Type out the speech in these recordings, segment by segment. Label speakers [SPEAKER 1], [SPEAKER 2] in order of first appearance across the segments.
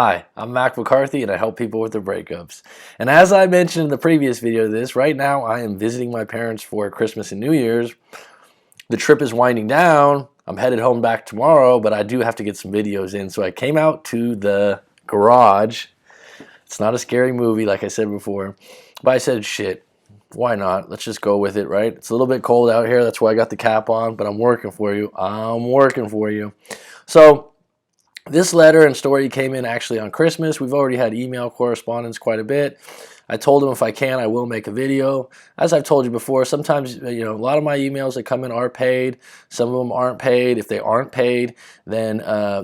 [SPEAKER 1] Hi, I'm Mac McCarthy and I help people with their breakups. And as I mentioned in the previous video of this, right now I am visiting my parents for Christmas and New Year's. The trip is winding down. I'm headed home back tomorrow, but I do have to get some videos in. So I came out to the garage. It's not a scary movie like I said before, but I said, shit, why not? Let's just go with it, right? It's a little bit cold out here. That's why I got the cap on, but I'm working for you. I'm working for you. So this letter and story came in actually on Christmas. We've already had email correspondence quite a bit. I told him if I can, I will make a video. As I've told you before, sometimes, a lot of my emails that come in are paid. Some of them aren't paid. If they aren't paid, then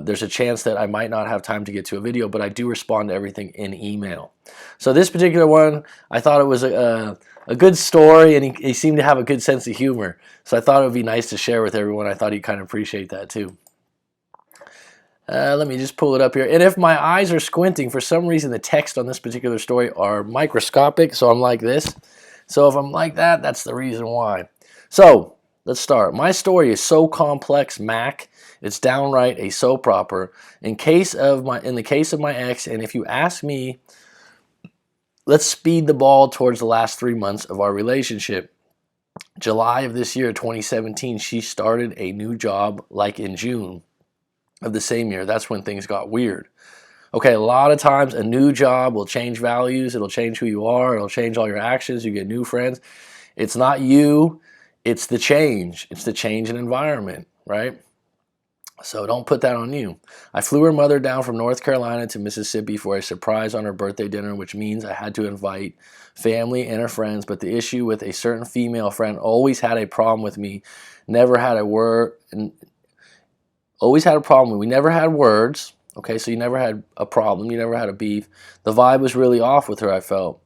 [SPEAKER 1] there's a chance that I might not have time to get to a video, but I do respond to everything in email. So this particular one, I thought it was a good story, and he seemed to have a good sense of humor. So I thought it would be nice to share with everyone. I thought he'd kind of appreciate that too. Let me just pull it up here. And if my eyes are squinting, for some reason the text on this particular story are microscopic, so I'm like this. So if I'm like that, that's the reason why. So let's start. My story is so complex, Mac. It's downright a soap opera. In the case of my ex, and if you ask me, let's speed the ball towards the last 3 months of our relationship. July of this year, 2017, she started a new job like in June of the same year. That's when things got weird. Okay, a lot of times a new job will change values, it'll change who you are, it'll change all your actions, you get new friends. It's not you, it's the change. It's the change in environment, right? So don't put that on you. I flew her mother down from North Carolina to Mississippi for a surprise on her birthday dinner, which means I had to invite family and her friends, but the issue with a certain female friend always had a problem with me. Never had a word, always had a problem. We never had words, okay, so you never had a problem, you never had a beef. The vibe was really off with her, I felt.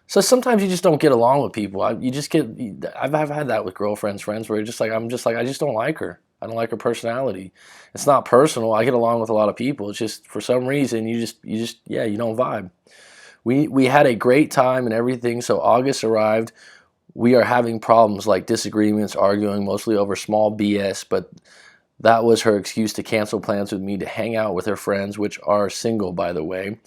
[SPEAKER 1] So sometimes you just don't get along with people. I've had that with girlfriends, friends, where I'm just like, I just don't like her. I don't like her personality. It's not personal. I get along with a lot of people. It's just for some reason you don't vibe. We had a great time and everything, so August arrived. We are having problems like disagreements, arguing, mostly over small BS, but that was her excuse to cancel plans with me to hang out with her friends, which are single, by the way.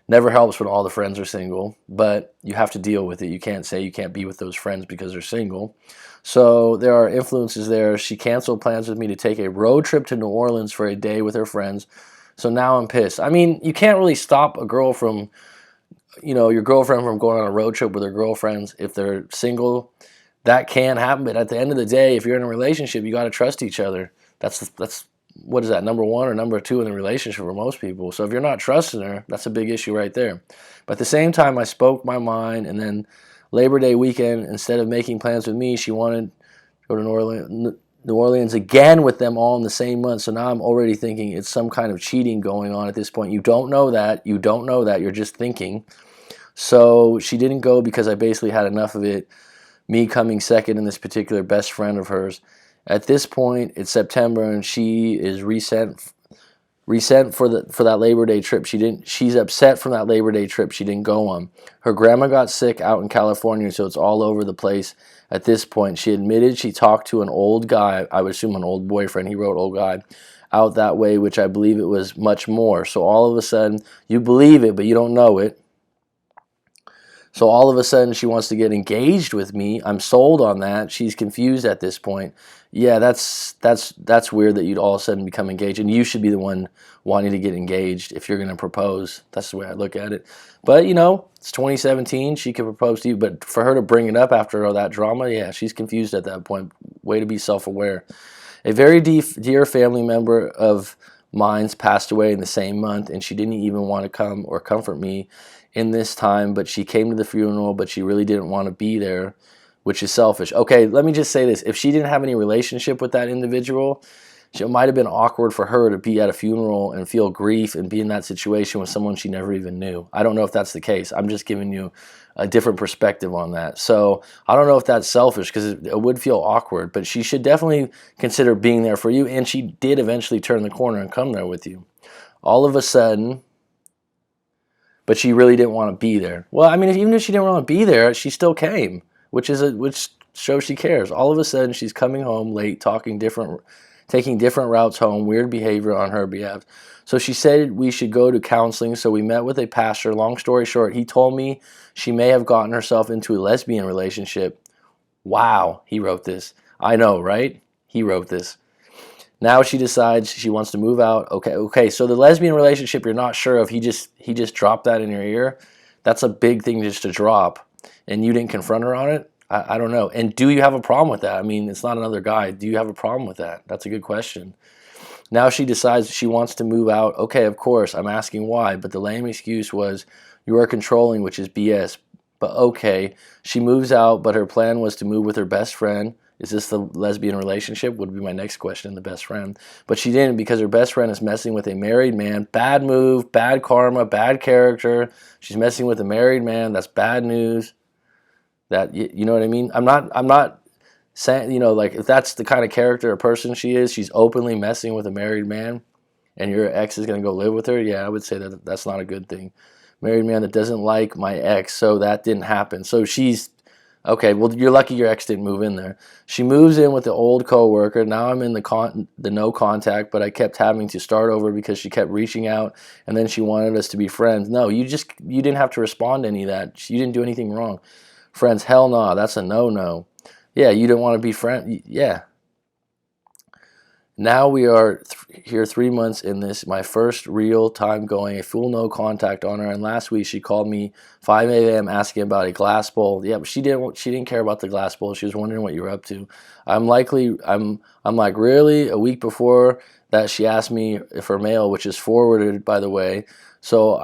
[SPEAKER 1] Never helps when all the friends are single, but you have to deal with it. You can't say you can't be with those friends because they're single. So there are influences there. She canceled plans with me to take a road trip to New Orleans for a day with her friends. So now I'm pissed. I mean, you can't really stop a girl from, your girlfriend from going on a road trip with her girlfriends if they're single. That can happen, but at the end of the day, if you're in a relationship, you got to trust each other. That's what is that, number one or number two in the relationship for most people. So if you're not trusting her, that's a big issue right there. But at the same time, I spoke my mind, and then Labor Day weekend, instead of making plans with me, she wanted to go to New Orleans again with them all in the same month. So now I'm already thinking it's some kind of cheating going on at this point. You don't know that. You don't know that. You're just thinking. So she didn't go because I basically had enough of it, me coming second in this particular best friend of hers. At this point, it's September, and she is resent for that Labor Day trip. She's upset from that Labor Day trip she didn't go on. Her grandma got sick out in California, so it's all over the place at this point. She admitted she talked to an old guy, I would assume an old boyfriend, he wrote old guy, out that way, which I believe it was much more. So all of a sudden, you believe it, but you don't know it. So all of a sudden, she wants to get engaged with me. I'm sold on that. She's confused at this point. Yeah, that's weird that you'd all of a sudden become engaged, and you should be the one wanting to get engaged if you're going to propose. That's the way I look at it. But, it's 2017. She could propose to you, but for her to bring it up after all that drama, yeah, she's confused at that point. Way to be self-aware. A very dear family member of mine's passed away in the same month, and she didn't even want to come or comfort me in this time, but she came to the funeral, but she really didn't want to be there, which is selfish. Okay, let me just say this. If she didn't have any relationship with that individual, it might have been awkward for her to be at a funeral and feel grief and be in that situation with someone she never even knew. I don't know if that's the case. I'm just giving you a different perspective on that. So I don't know if that's selfish, because it would feel awkward, but she should definitely consider being there for you, and she did eventually turn the corner and come there with you. All of a sudden, but she really didn't want to be there. Well, I mean, even if she didn't want to be there, she still came, which shows she cares. All of a sudden, she's coming home late, talking different taking different routes home, weird behavior on her behalf. So she said we should go to counseling, so we met with a pastor. Long story short, he told me she may have gotten herself into a lesbian relationship. Wow, he wrote this. I know, right? He wrote this. Now she decides she wants to move out. Okay. So the lesbian relationship you're not sure of, he just dropped that in your ear. That's a big thing just to drop, and you didn't confront her on it. I don't know. And do you have a problem with that? I mean, it's not another guy. Do you have a problem with that? That's a good question. Now she decides she wants to move out. Okay, of course. I'm asking why, but the lame excuse was you are controlling, which is BS. But okay, she moves out, but her plan was to move with her best friend. Is this the lesbian relationship? Would be my next question, the best friend. But she didn't because her best friend is messing with a married man. Bad move, bad karma, bad character. She's messing with a married man. That's bad news. That, you know what I mean? I'm not saying, like, if that's the kind of character or person she is, she's openly messing with a married man and your ex is going to go live with her. Yeah, I would say that that's not a good thing. Married man that doesn't like my ex, so that didn't happen. So she's okay. Well, you're lucky your ex didn't move in there. She moves in with the old coworker. Now I'm in the no contact, but I kept having to start over because she kept reaching out, and then she wanted us to be friends. No, you didn't have to respond to any of that. You didn't do anything wrong. Friends, hell no, that's a no. Yeah, you didn't want to be friends. Yeah. Now we are here 3 months in this, my first real time going, a full no contact on her. And last week she called me 5 a.m. asking about a glass bowl. Yeah, but she didn't care about the glass bowl. She was wondering what you were up to. I'm like, really? A week before that she asked me if her mail, which is forwarded, by the way. So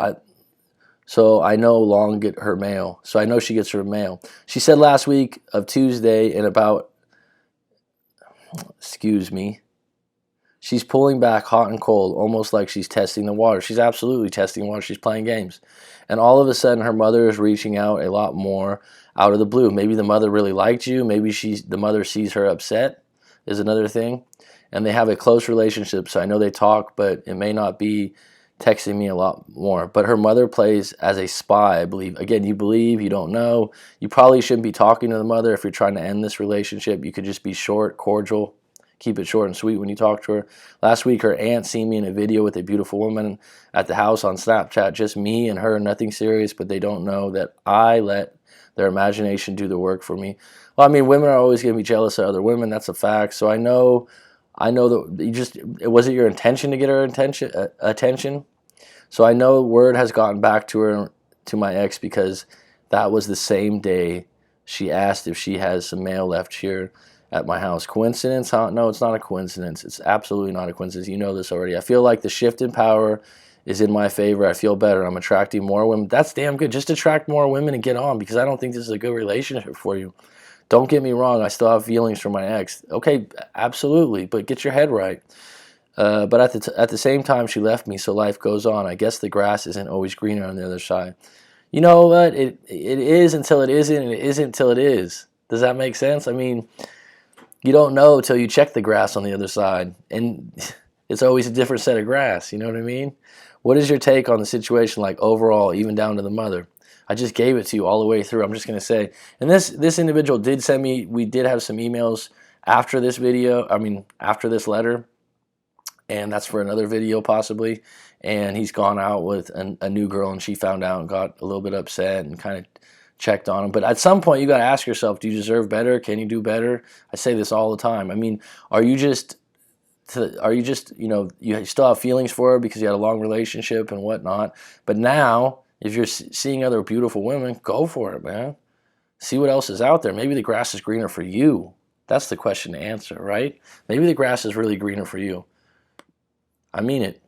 [SPEAKER 1] I know Long get her mail. So I know she gets her mail. She said last week of Tuesday in about, excuse me, she's pulling back hot and cold, almost like she's testing the water. She's absolutely testing water. She's playing games. And all of a sudden, her mother is reaching out a lot more out of the blue. Maybe the mother really liked you. Maybe the mother sees her upset is another thing. And they have a close relationship, so I know they talk, but it may not be texting me a lot more. But her mother plays as a spy, I believe. Again, you believe, you don't know. You probably shouldn't be talking to the mother if you're trying to end this relationship. You could just be short, cordial. Keep it short and sweet when you talk to her. Last week, her aunt seen me in a video with a beautiful woman at the house on Snapchat. Just me and her, nothing serious, but they don't know that I let their imagination do the work for me. Well, I mean, women are always going to be jealous of other women. That's a fact. So I know that it wasn't your intention to get her attention. So I know word has gotten back to her, to my ex, because that was the same day she asked if she has some mail left here at my house. Coincidence, huh? No, it's not a coincidence. It's absolutely not a coincidence. You know this already. I feel like the shift in power is in my favor. I feel better. I'm attracting more women. That's damn good. Just attract more women and get on, because I don't think this is a good relationship for you. Don't get me wrong. I still have feelings for my ex. Okay, absolutely, but get your head right. But at the same time, she left me, so life goes on. I guess the grass isn't always greener on the other side. You know what? It is until it isn't, and it isn't until it is. Does that make sense? I mean, you don't know until you check the grass on the other side, and it's always a different set of grass. You know what I mean? What is your take on the situation, like overall, even down to the mother? I just gave it to you all the way through. I'm just going to say, and this individual did send me, we did have some emails after this video, after this letter, and that's for another video possibly, and he's gone out with a new girl, and she found out and got a little bit upset and kind of checked on him. But at some point, you got to ask yourself, do you deserve better? Can you do better? I say this all the time. I mean, are you just, you still have feelings for her because you had a long relationship and whatnot, but now, if you're seeing other beautiful women, go for it, man. See what else is out there. Maybe the grass is greener for you. That's the question to answer, right? Maybe the grass is really greener for you. I mean it.